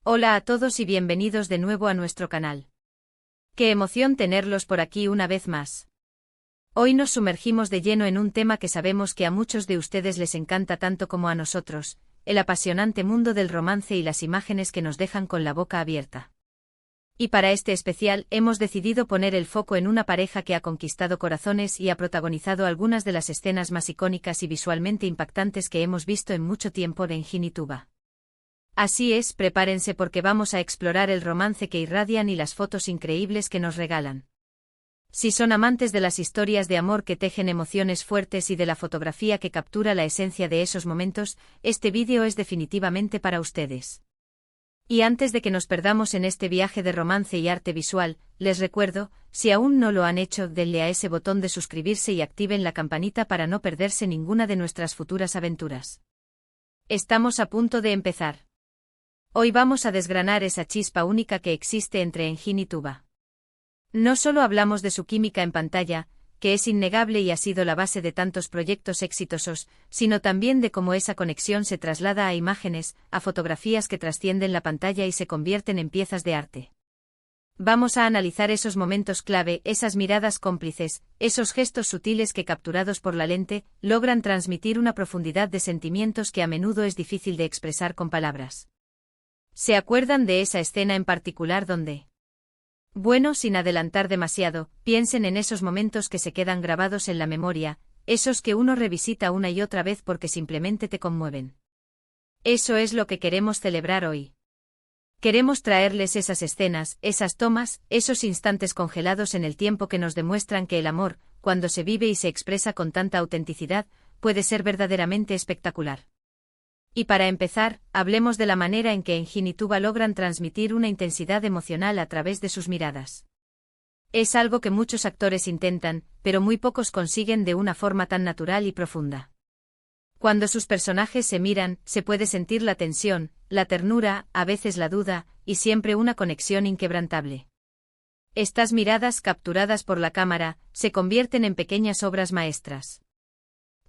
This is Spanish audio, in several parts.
Hola a todos y bienvenidos de nuevo a nuestro canal. Qué emoción tenerlos por aquí una vez más. Hoy nos sumergimos de lleno en un tema que sabemos que a muchos de ustedes les encanta tanto como a nosotros, el apasionante mundo del romance y las imágenes que nos dejan con la boca abierta. Y para este especial hemos decidido poner el foco en una pareja que ha conquistado corazones y ha protagonizado algunas de las escenas más icónicas y visualmente impactantes que hemos visto en mucho tiempo en Engine y Tuba. Así es, prepárense porque vamos a explorar el romance que irradian y las fotos increíbles que nos regalan. Si son amantes de las historias de amor que tejen emociones fuertes y de la fotografía que captura la esencia de esos momentos, este vídeo es definitivamente para ustedes. Y antes de que nos perdamos en este viaje de romance y arte visual, les recuerdo, si aún no lo han hecho, denle a ese botón de suscribirse y activen la campanita para no perderse ninguna de nuestras futuras aventuras. Estamos a punto de empezar. Hoy vamos a desgranar esa chispa única que existe entre Engine y Tuba. No solo hablamos de su química en pantalla, que es innegable y ha sido la base de tantos proyectos exitosos, sino también de cómo esa conexión se traslada a imágenes, a fotografías que trascienden la pantalla y se convierten en piezas de arte. Vamos a analizar esos momentos clave, esas miradas cómplices, esos gestos sutiles que capturados por la lente, logran transmitir una profundidad de sentimientos que a menudo es difícil de expresar con palabras. ¿Se acuerdan de esa escena en particular donde? Bueno, sin adelantar demasiado, piensen en esos momentos que se quedan grabados en la memoria, esos que uno revisita una y otra vez porque simplemente te conmueven. Eso es lo que queremos celebrar hoy. Queremos traerles esas escenas, esas tomas, esos instantes congelados en el tiempo que nos demuestran que el amor, cuando se vive y se expresa con tanta autenticidad, puede ser verdaderamente espectacular. Y para empezar, hablemos de la manera en que Engine y Tuba logran transmitir una intensidad emocional a través de sus miradas. Es algo que muchos actores intentan, pero muy pocos consiguen de una forma tan natural y profunda. Cuando sus personajes se miran, se puede sentir la tensión, la ternura, a veces la duda, y siempre una conexión inquebrantable. Estas miradas capturadas por la cámara, se convierten en pequeñas obras maestras.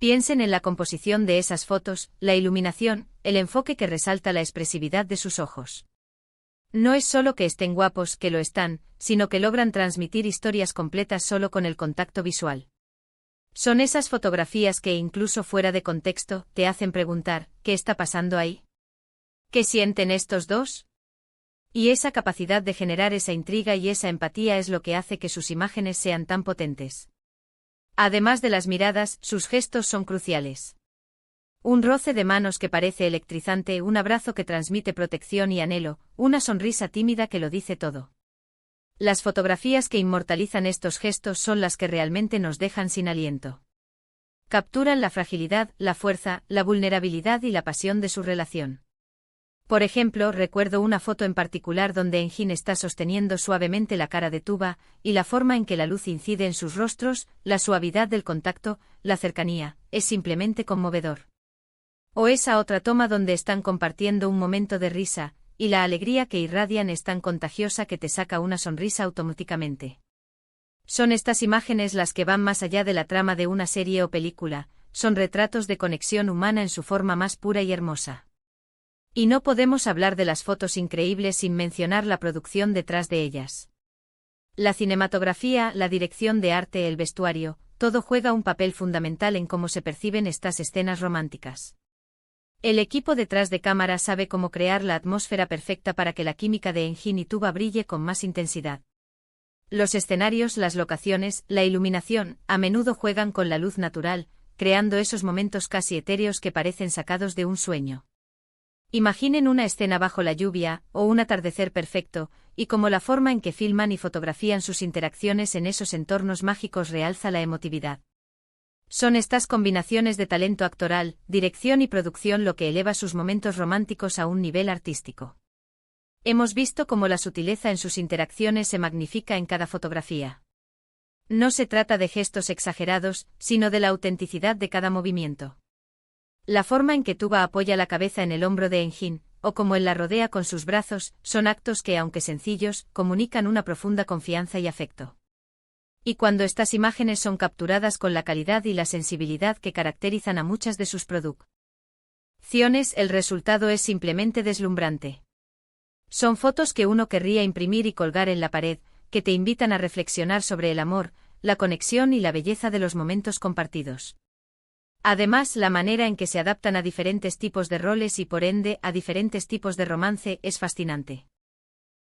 Piensen en la composición de esas fotos, la iluminación, el enfoque que resalta la expresividad de sus ojos. No es solo que estén guapos, que lo están, sino que logran transmitir historias completas solo con el contacto visual. Son esas fotografías que incluso fuera de contexto, te hacen preguntar, ¿qué está pasando ahí? ¿Qué sienten estos dos? Y esa capacidad de generar esa intriga y esa empatía es lo que hace que sus imágenes sean tan potentes. Además de las miradas, sus gestos son cruciales. Un roce de manos que parece electrizante, un abrazo que transmite protección y anhelo, una sonrisa tímida que lo dice todo. Las fotografías que inmortalizan estos gestos son las que realmente nos dejan sin aliento. Capturan la fragilidad, la fuerza, la vulnerabilidad y la pasión de su relación. Por ejemplo, recuerdo una foto en particular donde Engine está sosteniendo suavemente la cara de Tuba, y la forma en que la luz incide en sus rostros, la suavidad del contacto, la cercanía, es simplemente conmovedor. O esa otra toma donde están compartiendo un momento de risa, y la alegría que irradian es tan contagiosa que te saca una sonrisa automáticamente. Son estas imágenes las que van más allá de la trama de una serie o película, son retratos de conexión humana en su forma más pura y hermosa. Y no podemos hablar de las fotos increíbles sin mencionar la producción detrás de ellas. La cinematografía, la dirección de arte, el vestuario, todo juega un papel fundamental en cómo se perciben estas escenas románticas. El equipo detrás de cámara sabe cómo crear la atmósfera perfecta para que la química de Engine y Tuba brille con más intensidad. Los escenarios, las locaciones, la iluminación, a menudo juegan con la luz natural, creando esos momentos casi etéreos que parecen sacados de un sueño. Imaginen una escena bajo la lluvia, o un atardecer perfecto, y cómo la forma en que filman y fotografían sus interacciones en esos entornos mágicos realza la emotividad. Son estas combinaciones de talento actoral, dirección y producción lo que eleva sus momentos románticos a un nivel artístico. Hemos visto cómo la sutileza en sus interacciones se magnifica en cada fotografía. No se trata de gestos exagerados, sino de la autenticidad de cada movimiento. La forma en que Tuba apoya la cabeza en el hombro de Engine, o como él la rodea con sus brazos, son actos que, aunque sencillos, comunican una profunda confianza y afecto. Y cuando estas imágenes son capturadas con la calidad y la sensibilidad que caracterizan a muchas de sus producciones, el resultado es simplemente deslumbrante. Son fotos que uno querría imprimir y colgar en la pared, que te invitan a reflexionar sobre el amor, la conexión y la belleza de los momentos compartidos. Además, la manera en que se adaptan a diferentes tipos de roles y por ende a diferentes tipos de romance es fascinante.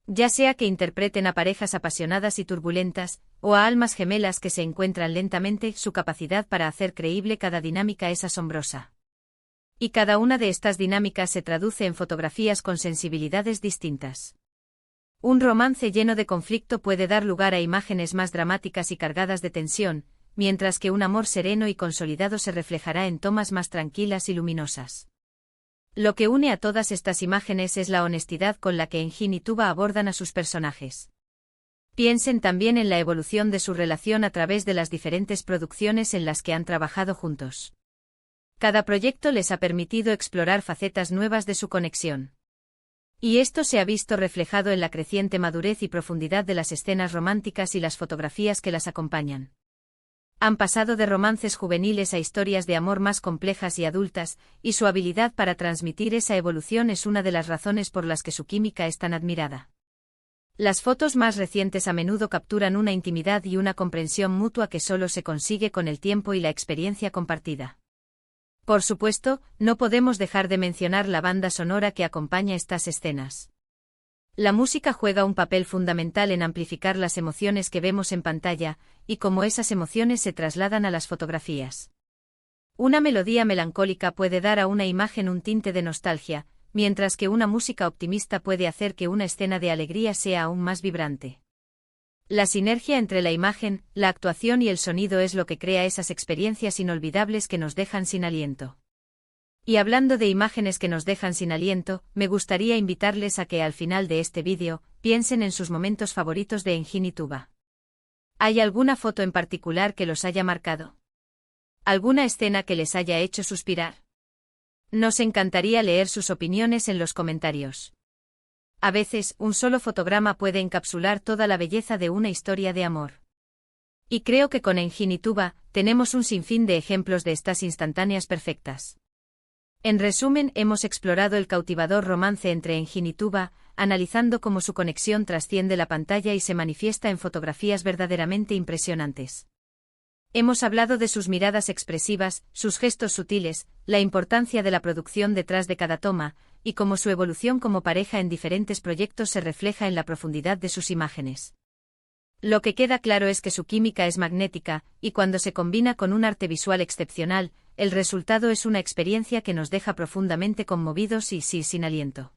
Ya sea que interpreten a parejas apasionadas y turbulentas, o a almas gemelas que se encuentran lentamente, su capacidad para hacer creíble cada dinámica es asombrosa. Y cada una de estas dinámicas se traduce en fotografías con sensibilidades distintas. Un romance lleno de conflicto puede dar lugar a imágenes más dramáticas y cargadas de tensión, mientras que un amor sereno y consolidado se reflejará en tomas más tranquilas y luminosas. Lo que une a todas estas imágenes es la honestidad con la que Engin y Tuba abordan a sus personajes. Piensen también en la evolución de su relación a través de las diferentes producciones en las que han trabajado juntos. Cada proyecto les ha permitido explorar facetas nuevas de su conexión. Y esto se ha visto reflejado en la creciente madurez y profundidad de las escenas románticas y las fotografías que las acompañan. Han pasado de romances juveniles a historias de amor más complejas y adultas, y su habilidad para transmitir esa evolución es una de las razones por las que su química es tan admirada. Las fotos más recientes a menudo capturan una intimidad y una comprensión mutua que solo se consigue con el tiempo y la experiencia compartida. Por supuesto, no podemos dejar de mencionar la banda sonora que acompaña estas escenas. La música juega un papel fundamental en amplificar las emociones que vemos en pantalla, y cómo esas emociones se trasladan a las fotografías. Una melodía melancólica puede dar a una imagen un tinte de nostalgia, mientras que una música optimista puede hacer que una escena de alegría sea aún más vibrante. La sinergia entre la imagen, la actuación y el sonido es lo que crea esas experiencias inolvidables que nos dejan sin aliento. Y hablando de imágenes que nos dejan sin aliento, me gustaría invitarles a que al final de este vídeo, piensen en sus momentos favoritos de Engin y Tuba. ¿Hay alguna foto en particular que los haya marcado? ¿Alguna escena que les haya hecho suspirar? Nos encantaría leer sus opiniones en los comentarios. A veces, un solo fotograma puede encapsular toda la belleza de una historia de amor. Y creo que con Engin y Tuba, tenemos un sinfín de ejemplos de estas instantáneas perfectas. En resumen, hemos explorado el cautivador romance entre Engin y Tuba, analizando cómo su conexión trasciende la pantalla y se manifiesta en fotografías verdaderamente impresionantes. Hemos hablado de sus miradas expresivas, sus gestos sutiles, la importancia de la producción detrás de cada toma, y cómo su evolución como pareja en diferentes proyectos se refleja en la profundidad de sus imágenes. Lo que queda claro es que su química es magnética, y cuando se combina con un arte visual excepcional, el resultado es una experiencia que nos deja profundamente conmovidos y sin aliento.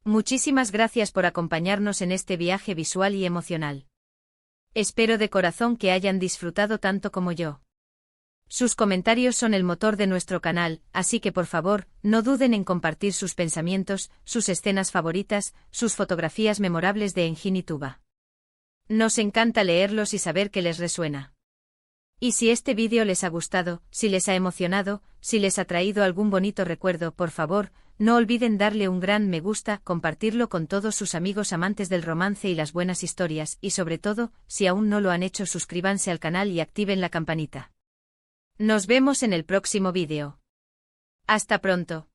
Muchísimas gracias por acompañarnos en este viaje visual y emocional. Espero de corazón que hayan disfrutado tanto como yo. Sus comentarios son el motor de nuestro canal, así que por favor, no duden en compartir sus pensamientos, sus escenas favoritas, sus fotografías memorables de Engin y Tuba. Nos encanta leerlos y saber que les resuena. Y si este vídeo les ha gustado, si les ha emocionado, si les ha traído algún bonito recuerdo, por favor, no olviden darle un gran me gusta, compartirlo con todos sus amigos amantes del romance y las buenas historias, y sobre todo, si aún no lo han hecho, suscríbanse al canal y activen la campanita. Nos vemos en el próximo vídeo. Hasta pronto.